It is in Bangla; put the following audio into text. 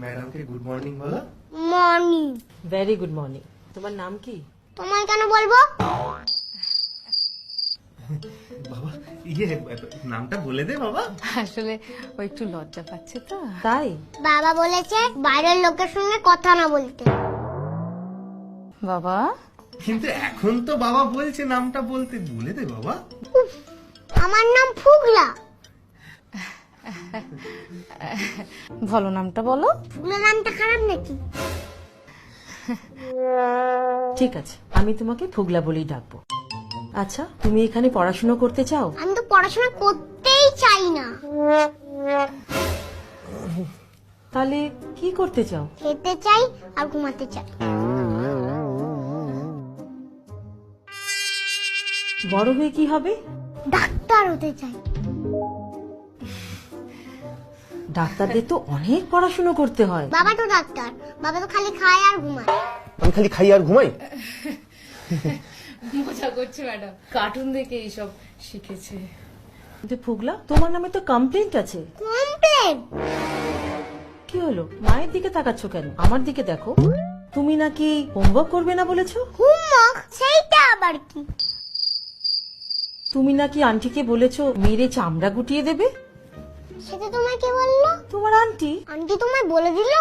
ম্যাডামকে গুড মর্নিং বলো। মর্নিং। Very good morning. তোমার নাম কি? তোমায় কেন বলবো? বাবা নামটা বলে দে বাবা। আসলে ও একটু লজ্জা পাচ্ছে তো তাই? বাবা বলেছে বাইরের লোকের সঙ্গে কথা না বলতে। বাবা। কিন্তু এখন তো বাবা বলছে নামটা বলতে, বলে দে বাবা। আমার নাম ফুগলা। বলো নামটা বলো। ফুগলা নামটা খারাপ নাকি? ঠিক আছে, আমি তোমাকে ফুগলা বলেই ডাকবো। আচ্ছা, তুমি এখানে পড়াশোনা করতে চাও? আমি তো পড়াশোনা করতেই চাই না। তাহলে কি করতে চাও? খেতে চাই আর ঘুমাতে চাই। বড় হয়ে কি হবে? ডাক্তার হতে চাই। ডাক্তারদের তো অনেক পড়াশোনা করতে হয়। বাবা তো ডাক্তার, বাবা তো খালি খায় আর ঘুমায়। আমি খালি খাই আর ঘুমাই। মজা করছে ম্যাডাম, কার্টুন দেখে এইসব শিখেছে। কিন্তু ফুগলা, তোমার নামে তো কমপ্লেন্ট আছে। কমপ্লেন? কি হলো? মায়ের দিকে তাকাচ্ছ কেন? আমার দিকে দেখো। তুমি নাকি হোমওয়ার্ক করবে না বলেছো? হোমওয়ার্ক? সেইটা আবার কি? তুমি নাকি আন্টিকে বলেছো মেরে চামড়া গুটিয়ে দেবে। সেটা তোমায় কে বললো? তোমার আন্টি। আন্টি তোমায় বলে দিলো?